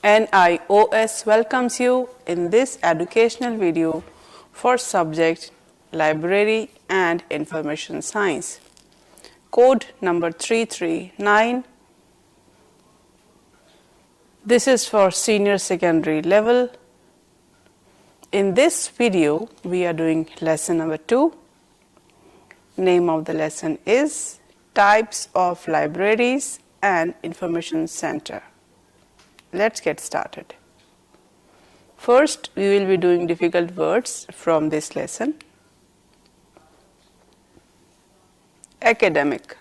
NIOS welcomes you in this educational video for subject Library and Information Science. Code number 339. This is for senior secondary level. In this video, we are doing lesson number 2. Name of the lesson is Types of Libraries and Information Center. Let's get started. First, we will be doing difficult words from this lesson. Academic.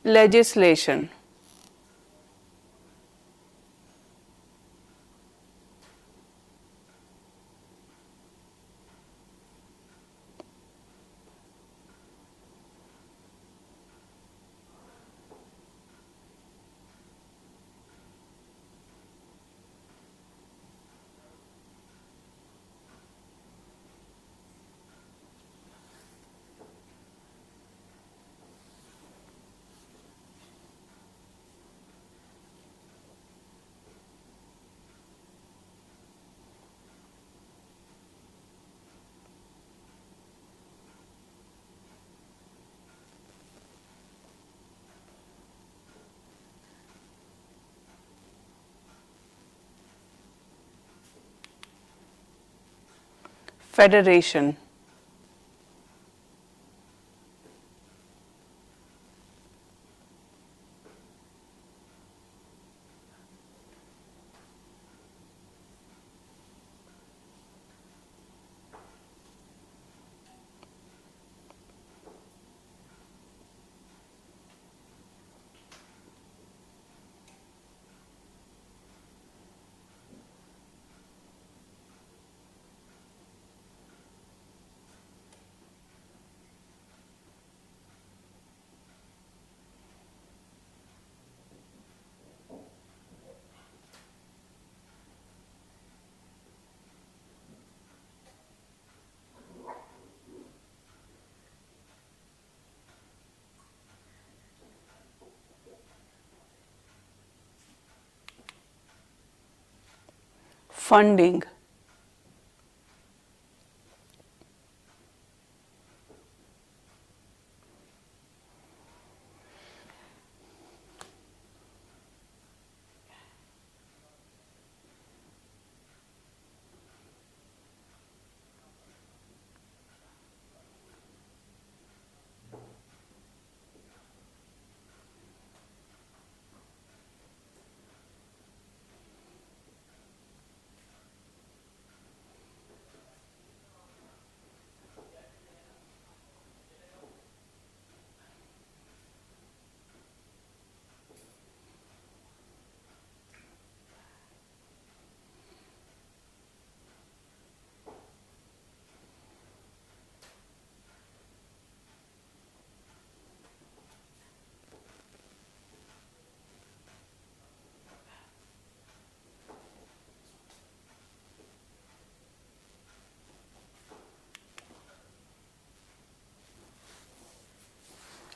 Legislation. Federation. Funding.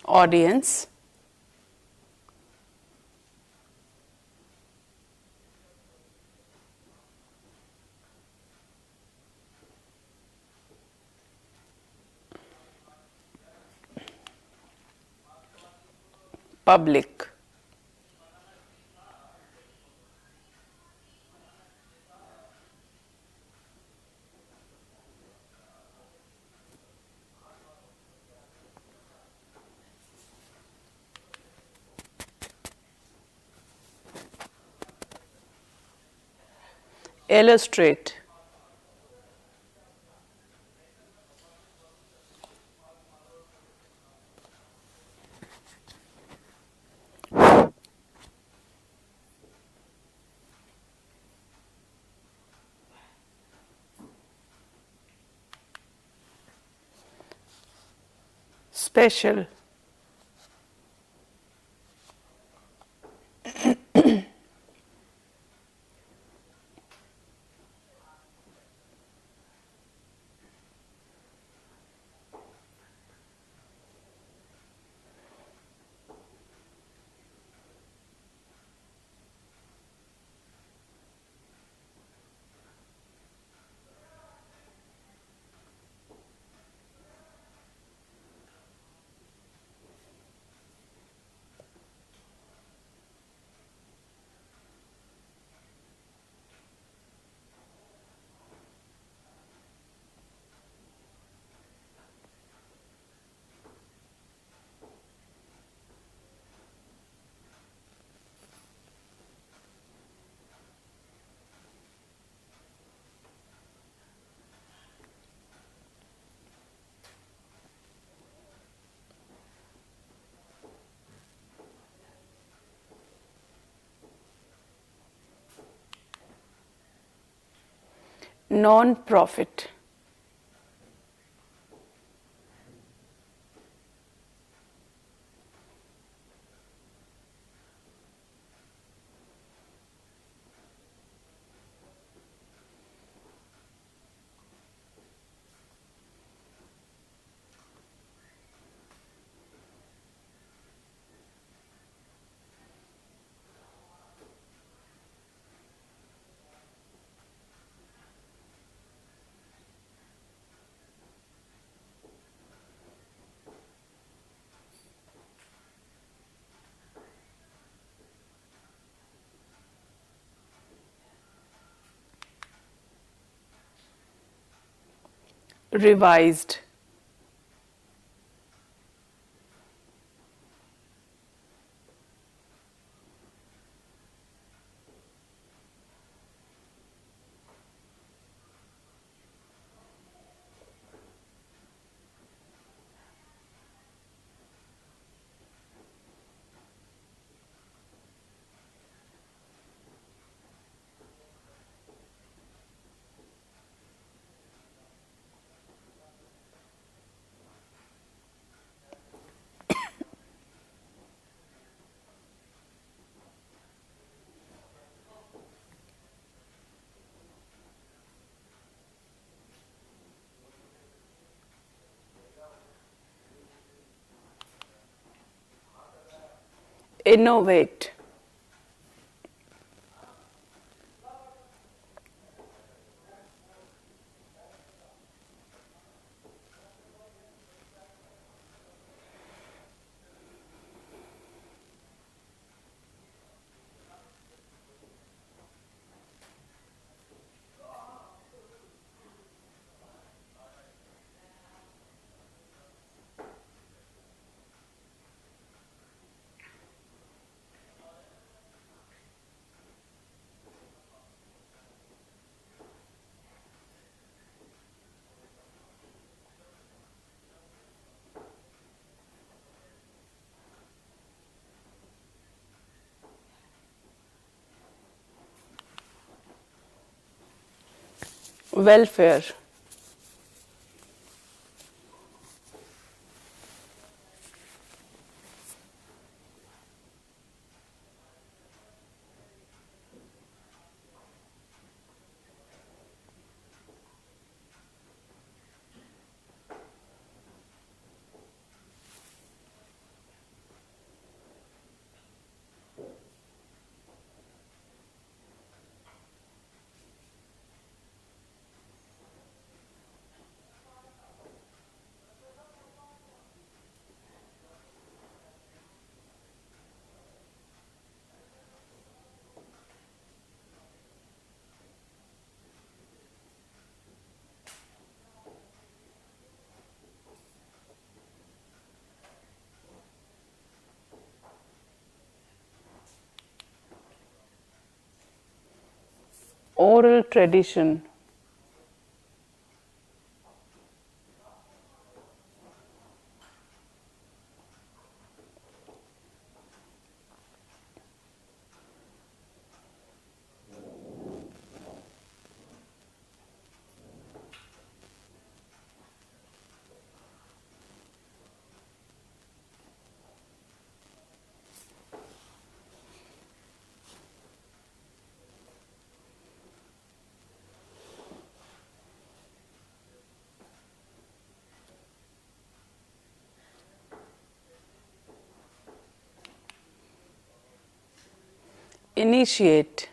Audience. Public. Illustrate. special. Non-profit. Revised. Innovate. Welfare. Oral tradition. initiate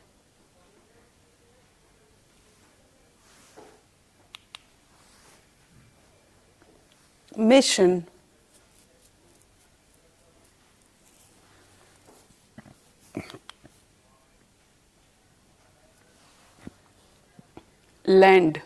mission lend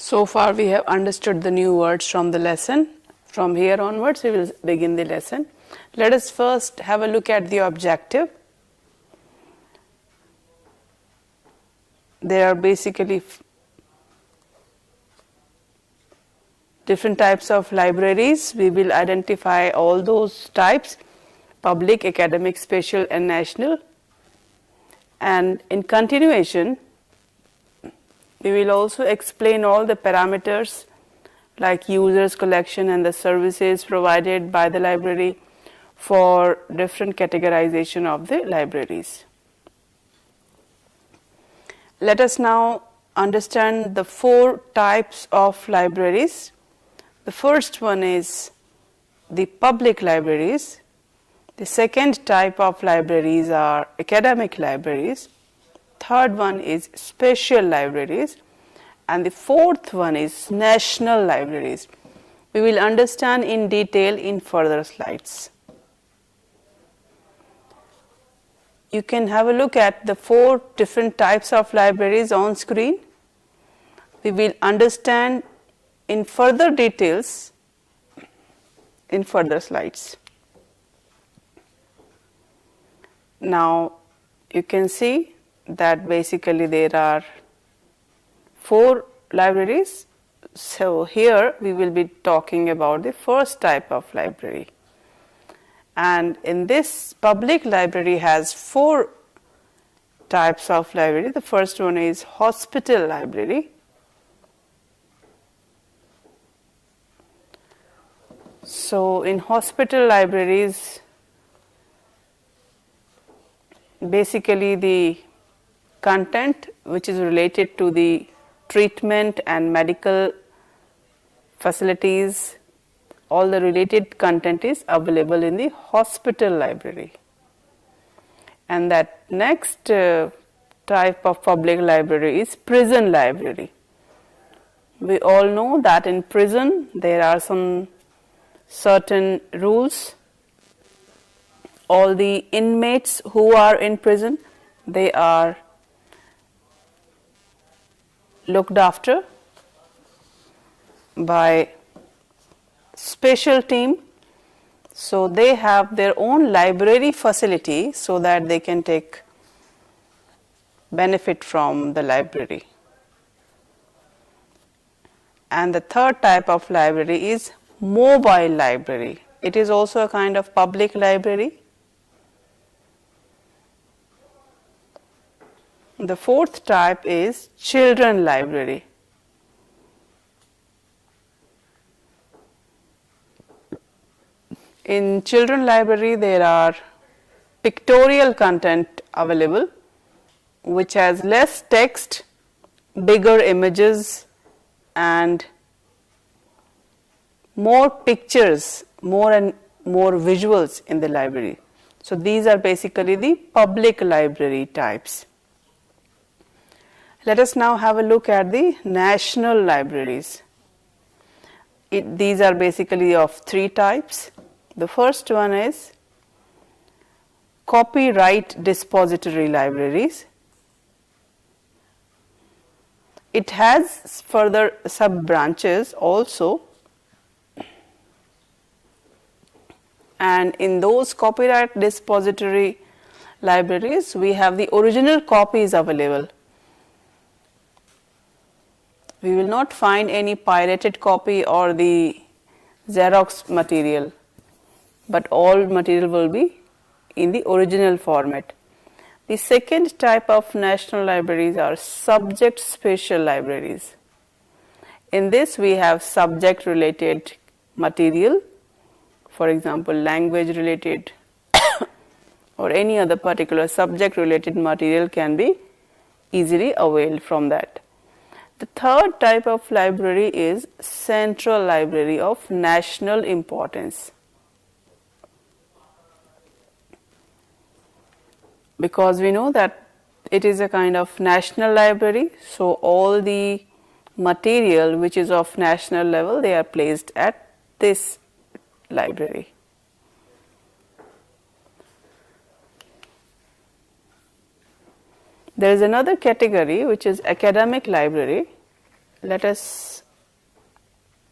So far we have understood the new words from the lesson. From here onwards we will begin the lesson. Let us first have a look at the objective. There are basically different types of libraries. We will identify all those types: public, academic, special and national. And in continuation we will also explain all the parameters like users, collection and the services provided by the library for different categorization of the libraries. Let us now understand the 4 types of libraries. The first one is the public libraries. The second type of libraries are academic libraries. Third one is special libraries, and the fourth one is national libraries. We will understand in detail in further slides. You can have a look at the 4 different types of libraries on screen. We will understand in further details in further slides. Now you can see that basically there are 4 libraries. So here we will be talking about the first type of library. And in this public library has 4 types of library. The first one is hospital library. So in hospital libraries, basically the content which is related to the treatment and medical facilities, all the related content is available in the hospital library. And that next type of public library is prison library. We all know that in prison there are some certain rules. All the inmates who are in prison, they are looked after by special team. So they have their own library facility so that they can take benefit from the library. And the third type of library is mobile library. It is also a kind of public library. The fourth type is children library. In children library there are pictorial content available which has less text, bigger images and more pictures, more and more visuals in the library. So these are basically the public library types. Let us now have a look at the national libraries. These are basically of 3 types. The first one is copyright depository libraries. It has further sub branches also, and in those copyright dispository libraries we have the original copies available. We will not find any pirated copy or the Xerox material, but all material will be in the original format. The second type of national libraries are subject special libraries. In this we have subject related material, for example language related or any other particular subject related material can be easily availed from that. The third type of library is central library of national importance. Because we know that it is a kind of national library, so all the material which is of national level, they are placed at this library. There is another category which is academic library. Let us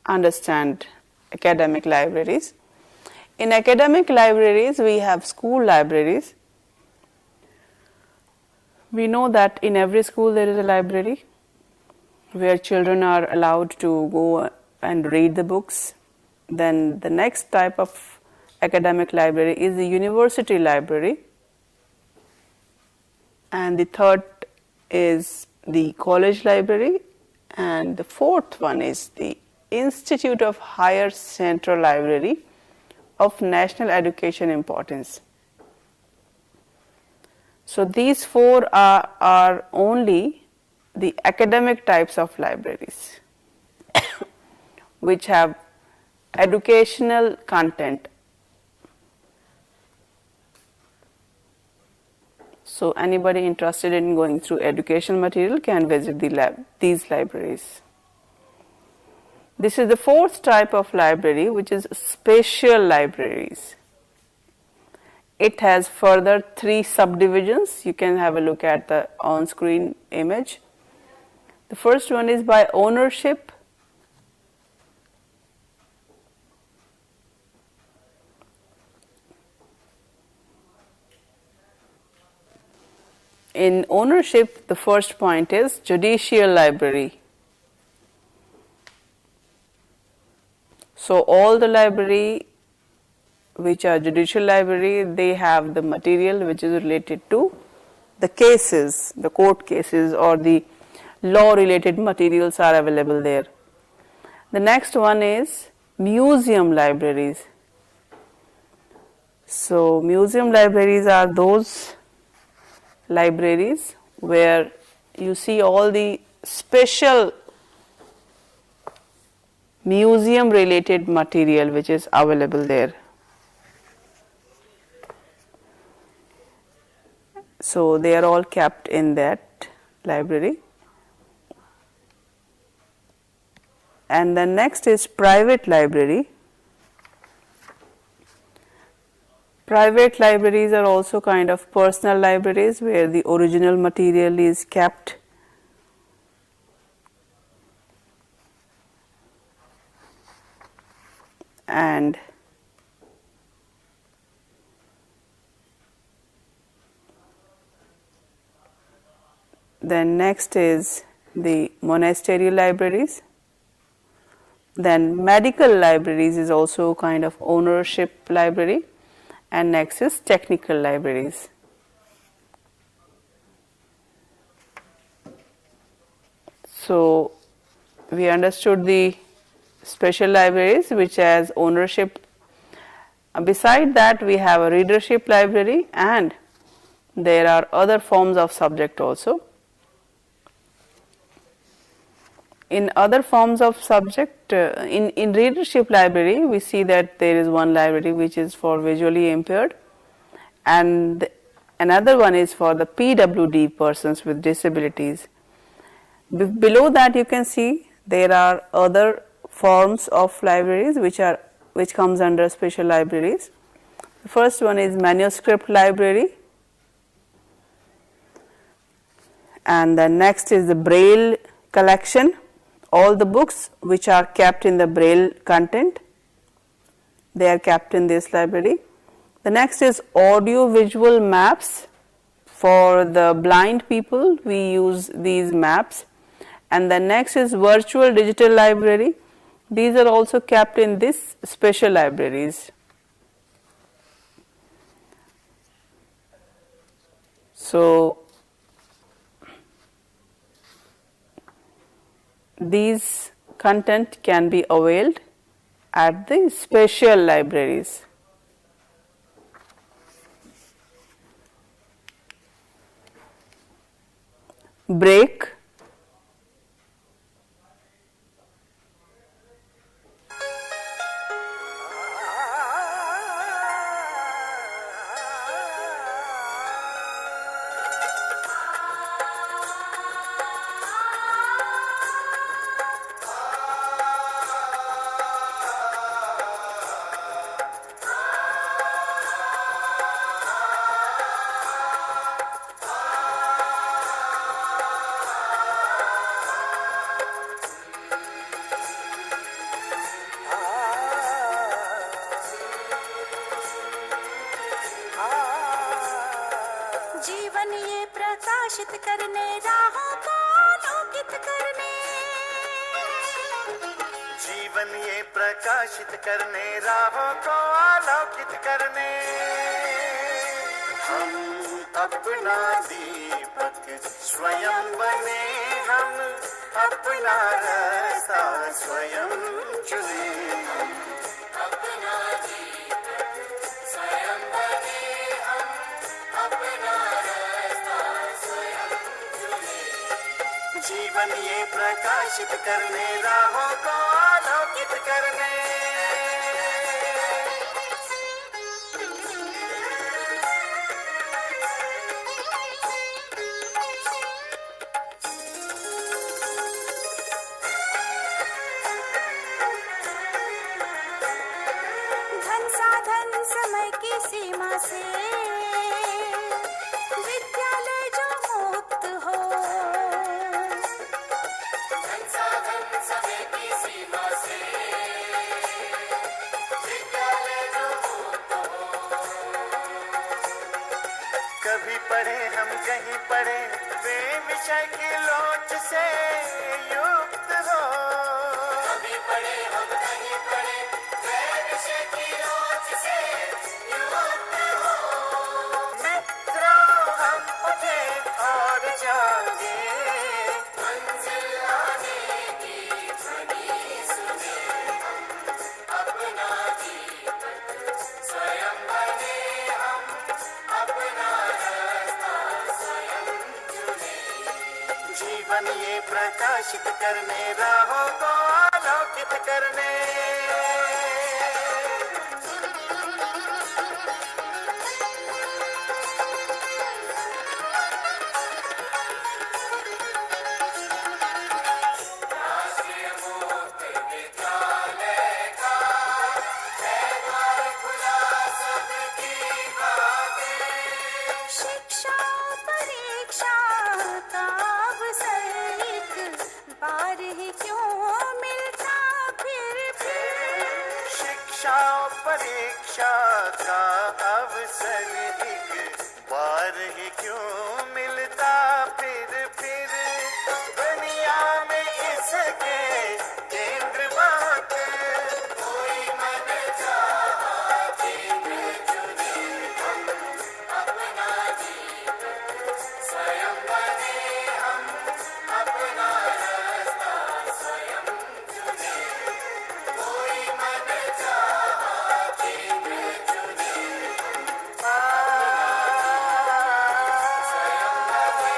understand academic libraries. In academic libraries we have school libraries. We know that in every school there is a library where children are allowed to go and read the books. Then the next type of academic library is the university library, and the third is the college library, and the fourth one is the Institute of Higher Central Library of national education importance. So these four are only the academic types of libraries which have educational content. So anybody interested in going through educational material can visit these libraries. This is the fourth type of library, which is spatial libraries. It has further 3 subdivisions. You can have a look at the on-screen image. The first one is by ownership. In ownership, the first point is judicial library. So all the library which are judicial library, they have the material which is related to the cases, the court cases or the law related materials are available there. The next one is museum libraries. So museum libraries are those libraries where you see all the special museum related material which is available there. So they are all kept in that library. And then next is private library. Private libraries are also kind of personal libraries where the original material is kept. And then next is the monasterial libraries. Then medical libraries is also kind of ownership library, and next is technical libraries. So we understood the special libraries which has ownership. Beside that we have a readership library, and there are other forms of subject also. In other forms of subject, in readership library we see that there is one library which is for visually impaired, and another one is for the PWD, persons with disabilities. Below that you can see there are other forms of libraries which comes under special libraries. The first one is manuscript library, and the next is the Braille collection, all the books which are kept in the Braille content, they are kept in this library. The next is audio visual maps. For the blind people, we use these maps. And the next is virtual digital library. These are also kept in this special libraries. So, these content can be availed at the special libraries. Break. जीवन ये प्रकाशित करने राहों को आलोकित करने, जीवन ये प्रकाशित करने राहों को आलोकित करने, हम अपना दीपक स्वयं बने, हम अपना रास्ता स्वयं चुने, अपना दीपक स्वयं बने, हम अपना रास्ता स्वयं चुने, जीवन ये प्रकाशित करने राहों को आलोकित करने। धन साधन समय की सीमा से विद्यालय जो मुक्त हो, धन साधन समय की सीमा से विद्यालय जो मुक्त हो, कभी पढ़े हम कहीं पढ़े वे विषय की लोच से युक्त हो, कभी पढ़े हम कहीं पढ़े वे विषय की लोच से युक्त हो, मित्रों हम उठे और जागे, मंजिल आने की ध्वनि सुने, हम अपना दीपक स्वयं बने, हम अपना रास्ता स्वयं चुने, जीवन ये प्रकाशित करने राहों को आलोकित करने। राष्ट्रीय मुक्त विद्यालय का है द्वार खुला सबकी खातिर, शिक्षा परीक्षा का अवसर एक बार ही क्यों मिलता फिर शिक्षा परीक्षा का अवसर एक बार ही क्यों मिलता फिर दुनिया में इसके केंद्र बात, कोई मन चाहा केंद्र चुने, हम अपना दीपक स्वयं बने, हम अपना रास्ता स्वयं चुने, कोई मन चाहा केंद्र चुने, स्वयं बने,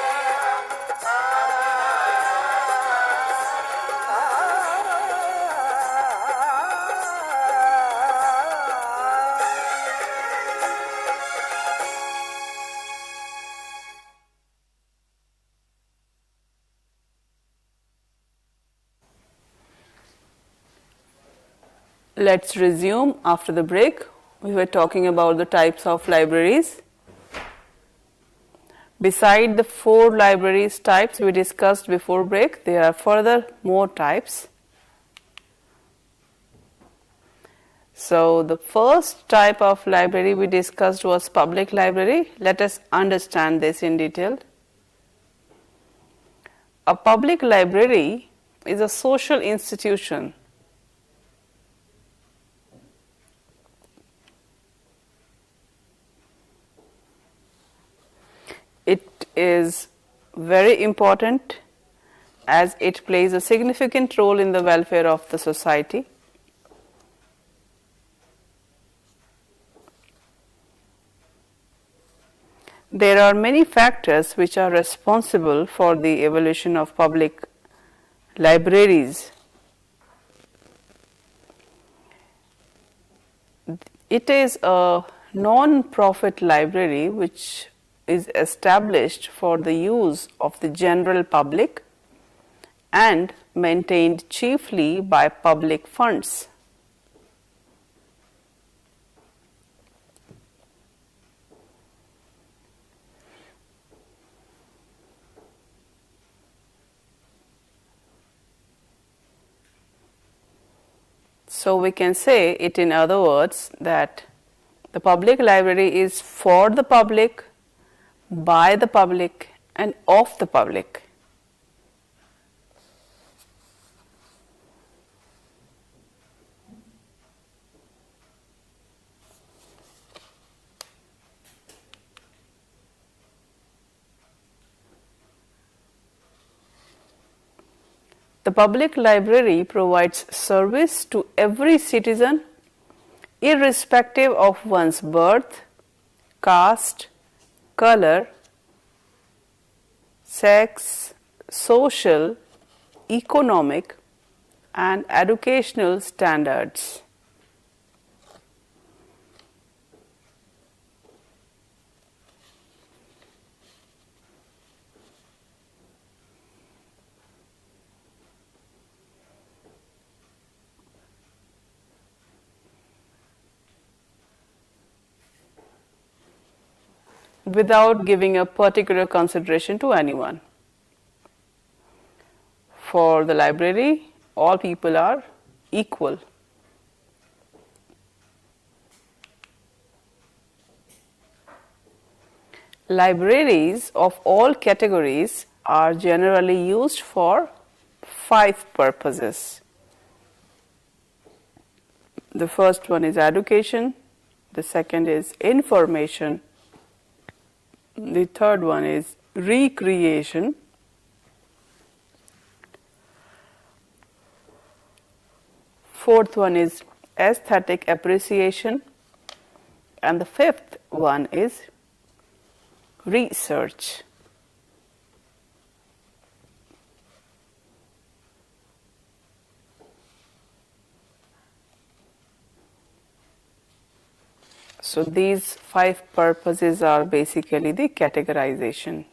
Let's resume after the break. We were talking about the types of libraries. Beside the 4 libraries types we discussed before break, there are further more types. So the first type of library we discussed was public library. Let us understand this in detail. A public library is a social institution. It is very important as it plays a significant role in the welfare of the society. There are many factors which are responsible for the evolution of public libraries. It is a non-profit library which is established for the use of the general public and maintained chiefly by public funds. So we can say it in other words that the public library is for the public, by the public and of the public. The public library provides service to every citizen irrespective of one's birth, caste, color, sex, social, economic and educational standards. Without giving a particular consideration to anyone. For the library, all people are equal. Libraries of all categories are generally used for 5 purposes. The first one is education, the second is information, the third one is recreation, fourth one is aesthetic appreciation, and the fifth one is research. So these 5 purposes are basically the categorization.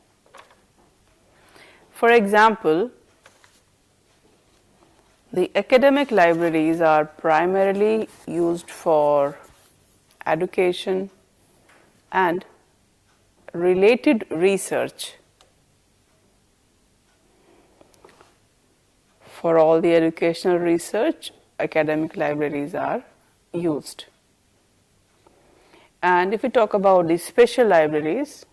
For example, the academic libraries are primarily used for education and related research. For all the educational research, academic libraries are used. And if we talk about the special libraries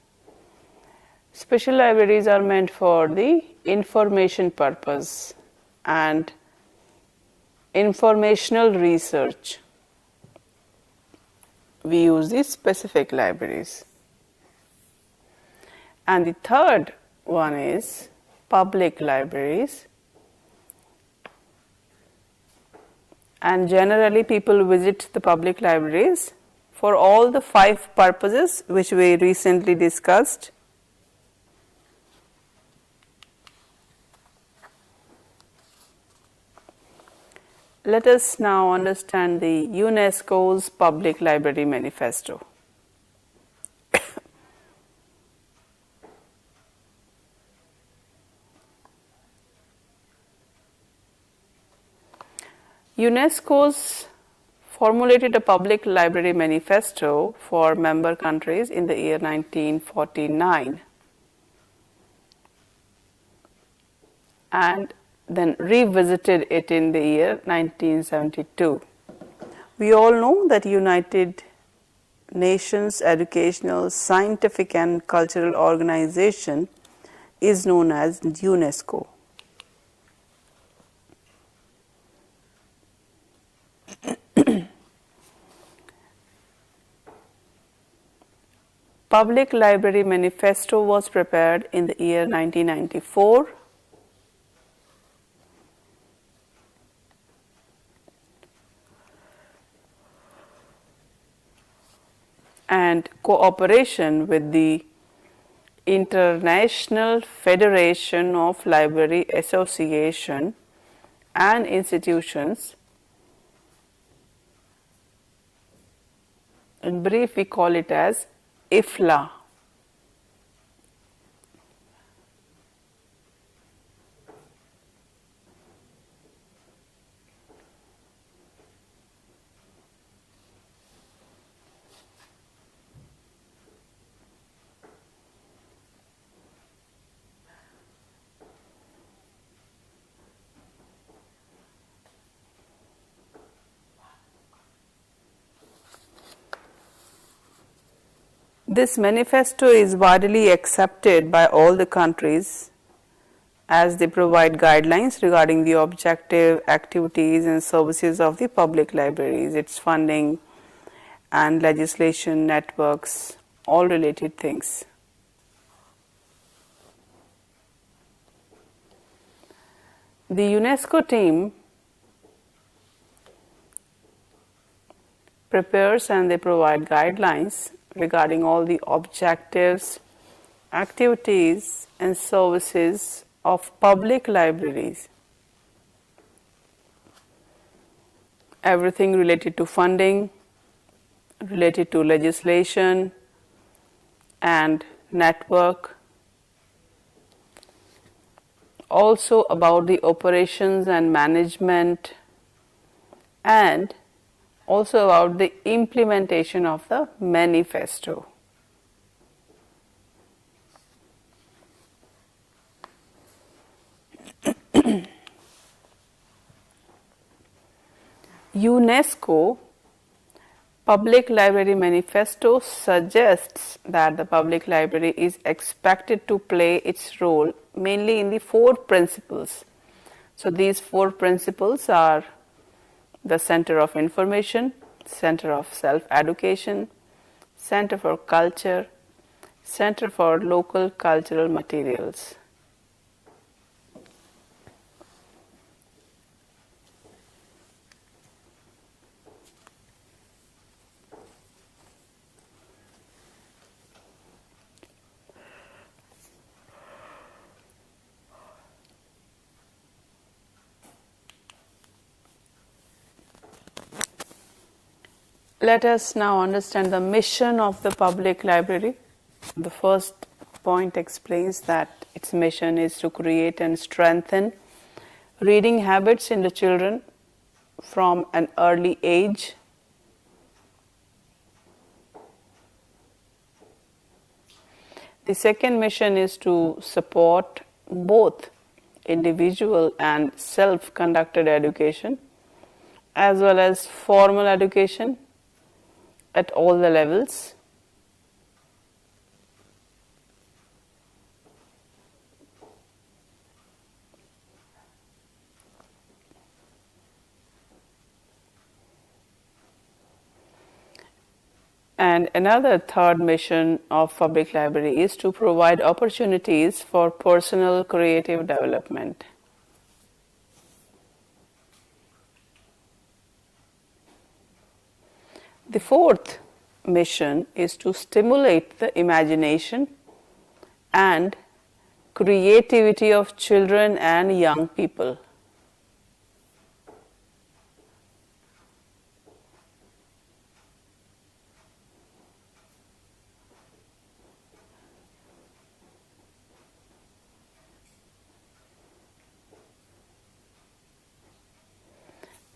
are meant for the information purpose and informational research. We use these specific libraries. And the third one is public libraries. And generally people visit the public libraries for all the 5 purposes which we recently discussed. Let us now understand the UNESCO's Public Library Manifesto. UNESCO's formulated a public library manifesto for member countries in the year 1949. and then revisited it in the year 1972. We all know that United Nations Educational, Scientific and Cultural Organization is known as UNESCO. Public Library Manifesto was prepared in the year 1994. And cooperation with the International Federation of Library Association and institutions. In brief, we call it as IFLA. This manifesto is widely accepted by all the countries as they provide guidelines regarding the objective, activities and services of the public libraries, its funding and legislation, networks, all related things. The UNESCO team prepares and they provide guidelines regarding all the objectives, activities and services of public libraries. Everything related to funding, related to legislation and network, also about the operations and management, and also about the implementation of the manifesto. UNESCO Public Library Manifesto suggests that the public library is expected to play its role mainly in the 4 principles. So these 4 principles are the center of information, center of self-education, center for culture, center for local cultural materials. Let us now understand the mission of the public library. The first point explains that its mission is to create and strengthen reading habits in the children from an early age. The second mission is to support both individual and self-conducted education as well as formal education at all the levels. And another third mission of public library is to provide opportunities for personal creative development. The fourth mission is to stimulate the imagination and creativity of children and young people.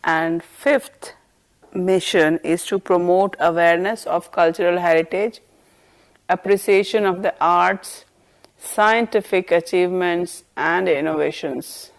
And fifth mission is to promote awareness of cultural heritage, appreciation of the arts, scientific achievements and innovations.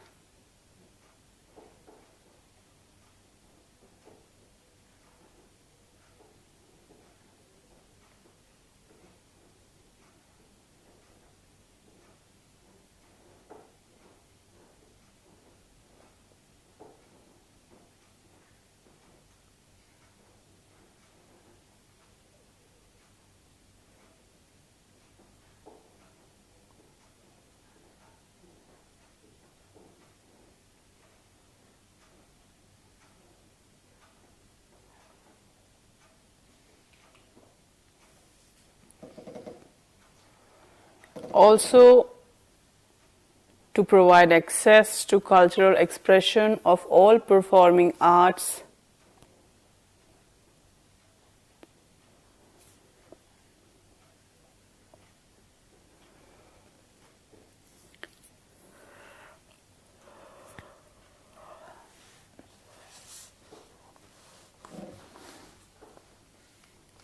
Also, to provide access to cultural expression of all performing arts,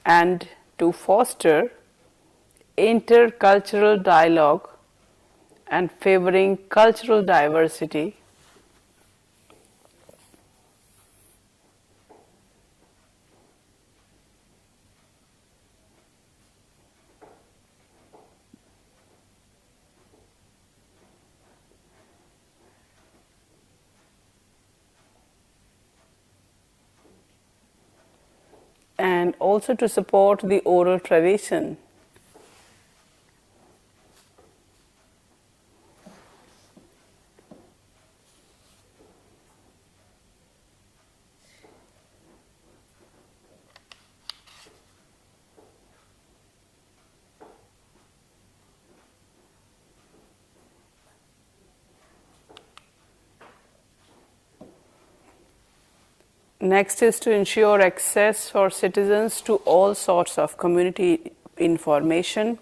and to foster intercultural dialogue and favoring cultural diversity. And also to support the oral tradition. Next is to ensure access for citizens to all sorts of community information.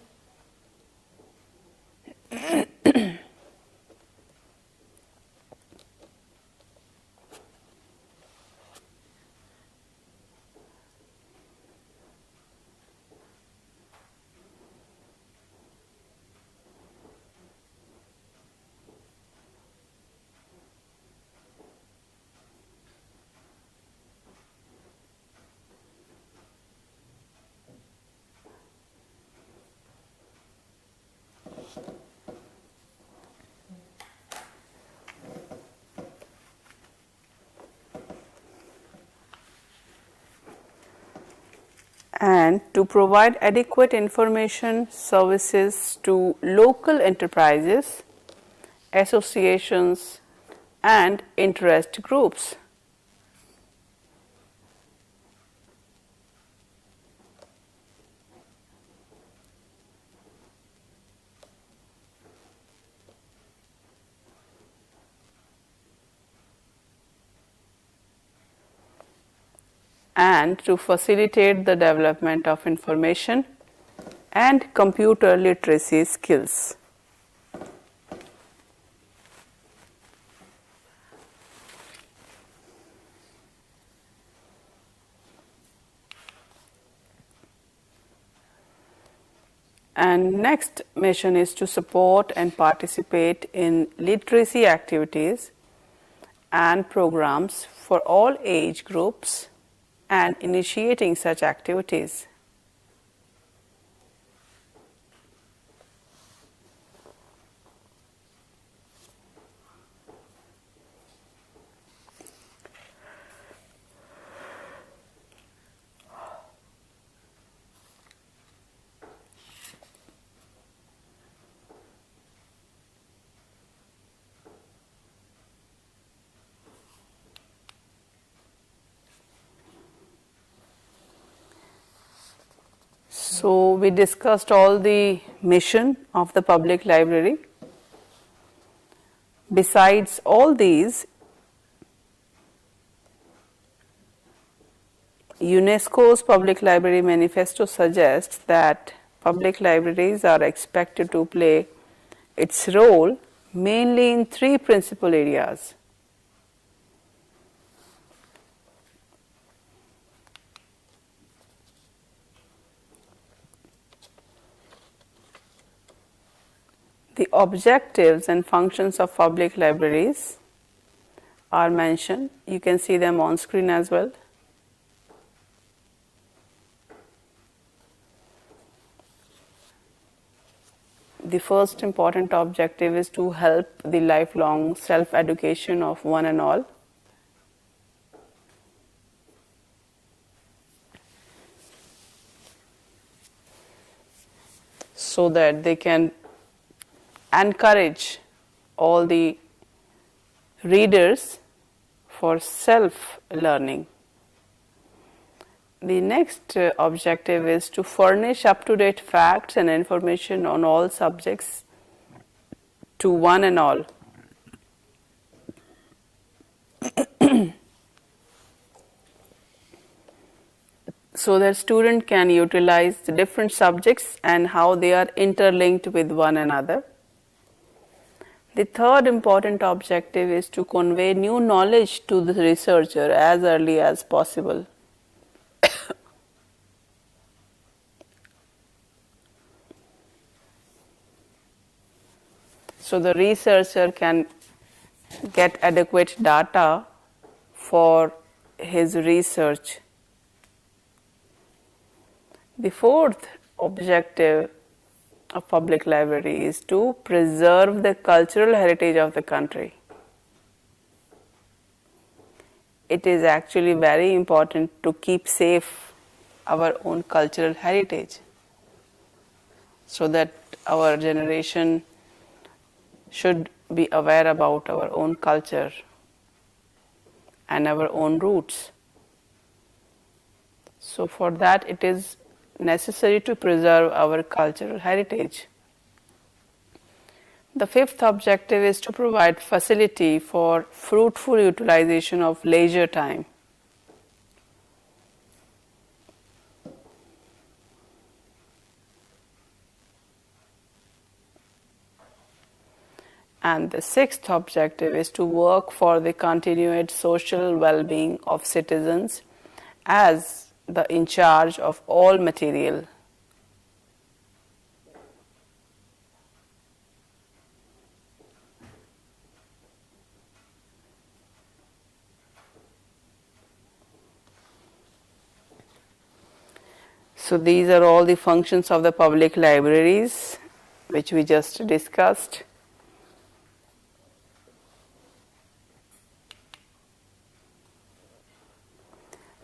And to provide adequate information services to local enterprises, associations, and interest groups. And to facilitate the development of information and computer literacy skills. And next mission is to support and participate in literacy activities and programs for all age groups and initiating such activities. So, we discussed all the mission of the public library. Besides all these, UNESCO's Public Library Manifesto suggests that public libraries are expected to play its role mainly in three principal areas. The objectives and functions of public libraries are mentioned. You can see them on screen as well. The first important objective is to help the lifelong self-education of one and all. So that they can encourage all the readers for self-learning. The next objective is to furnish up-to-date facts and information on all subjects to one and all. So that student can utilize the different subjects and how they are interlinked with one another. The third important objective is to convey new knowledge to the researcher as early as possible. So the researcher can get adequate data for his research. The fourth objective of public library is to preserve the cultural heritage of the country. It is actually very important to keep safe our own cultural heritage so that our generation should be aware about our own culture and our own roots. So for that it is necessary to preserve our cultural heritage. The fifth objective is to provide facility for fruitful utilization of leisure time. And the sixth objective is to work for the continued social well-being of citizens as the in charge of all material. So these are all the functions of the public libraries which we just discussed.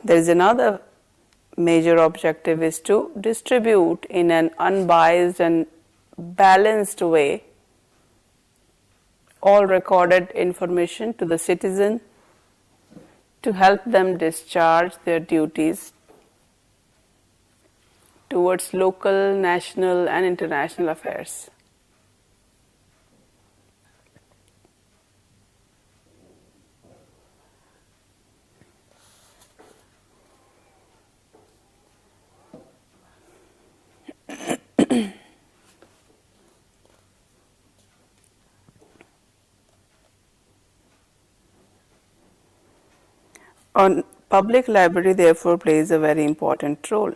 There is another major objective is to distribute in an unbiased and balanced way all recorded information to the citizen to help them discharge their duties towards local, national and international affairs. Public library therefore plays a very important role.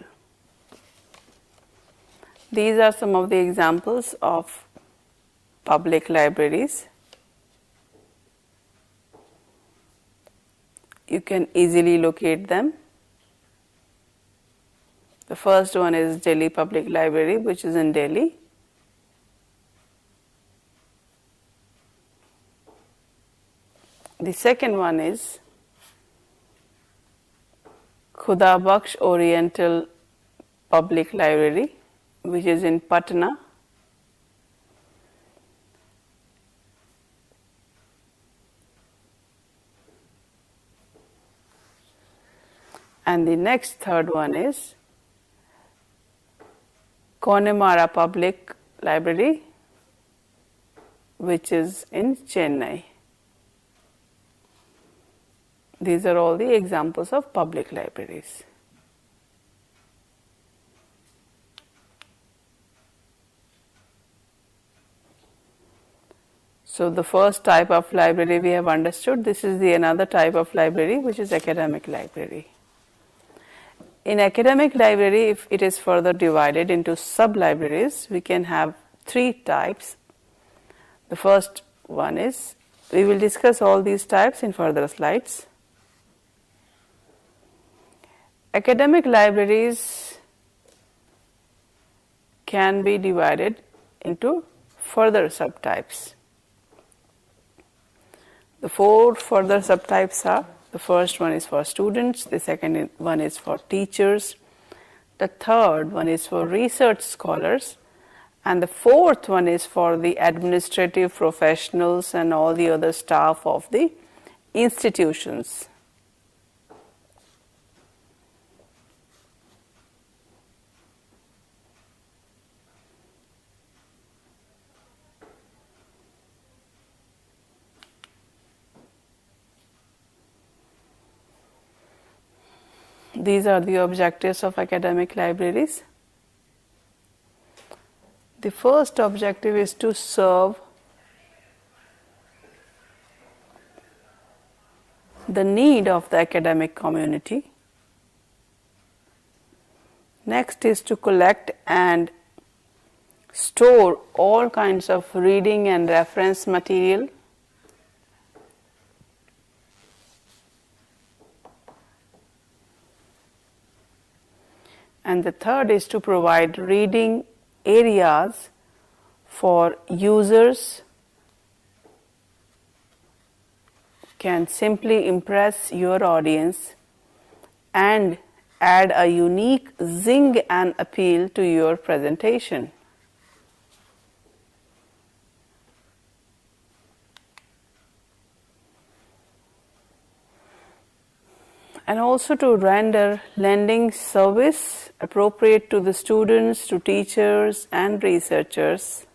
These are some of the examples of public libraries. You can easily locate them. The first one is Delhi Public Library, which is in Delhi. The second one is Khuda Bakhsh Oriental Public Library, which is in Patna. And the next third one is Connemara Public Library, which is in Chennai. These are all the examples of public libraries. So the first type of library we have understood. This is the another type of library, which is academic library. In academic library, if it is further divided into sub-libraries, we can have three types. The first one is, we will discuss all these types in further slides. Academic libraries can be divided into further subtypes. The 4 further subtypes are, the first one is for students, the second one is for teachers, the third one is for research scholars, and the fourth one is for the administrative professionals and all the other staff of the institutions. These are the objectives of academic libraries. The first objective is to serve the need of the academic community. Next is to collect and store all kinds of reading and reference material. And the third is to provide reading areas for users can simply impress your audience and add a unique zing and appeal to your presentation. And also to render lending service appropriate to the students, to teachers and researchers.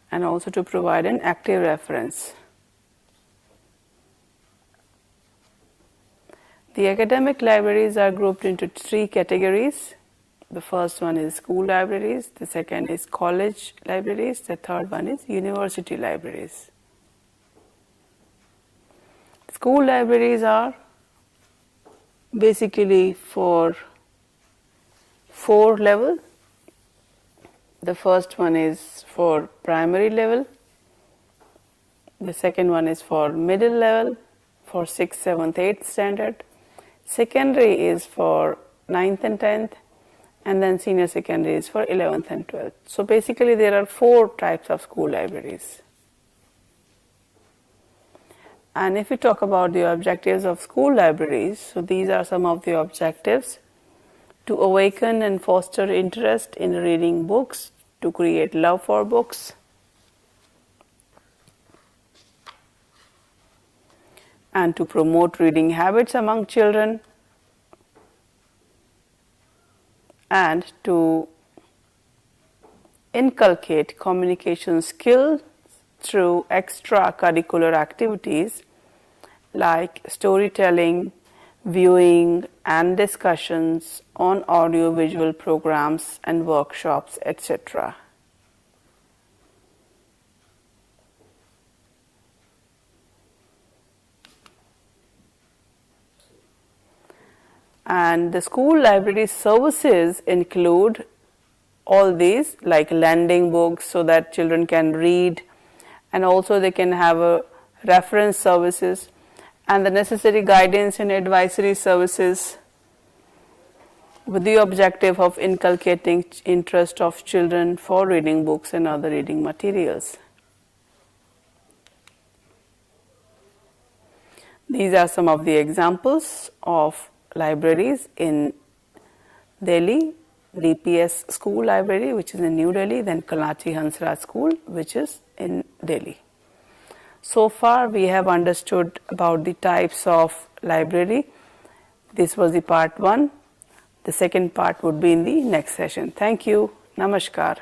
And also to provide an active reference. The academic libraries are grouped into 3 categories. The first one is school libraries, the second is college libraries, the third one is university libraries. School libraries are basically for 4 levels. The first one is for primary level, the second one is for middle level, for 6th, 7th, 8th standard. Secondary is for 9th and 10th, and then senior secondary is for 11th and 12th. So basically there are 4 types of school libraries. And if we talk about the objectives of school libraries, so these are some of the objectives: to awaken and foster interest in reading books, to create love for books, and to promote reading habits among children, and to inculcate communication skills through extracurricular activities like storytelling, viewing and discussions on audio-visual programs and workshops, etc. And the school library services include all these, like lending books so that children can read, and also they can have a reference services and the necessary guidance and advisory services with the objective of inculcating interest of children for reading books and other reading materials. These are some of the examples of libraries in Delhi: DPS School Library, which is in New Delhi, then Kalachi Hansraj School, which is in Delhi. So far we have understood about the types of library. This was the part 1. The second part would be in the next session. Thank you. Namaskar.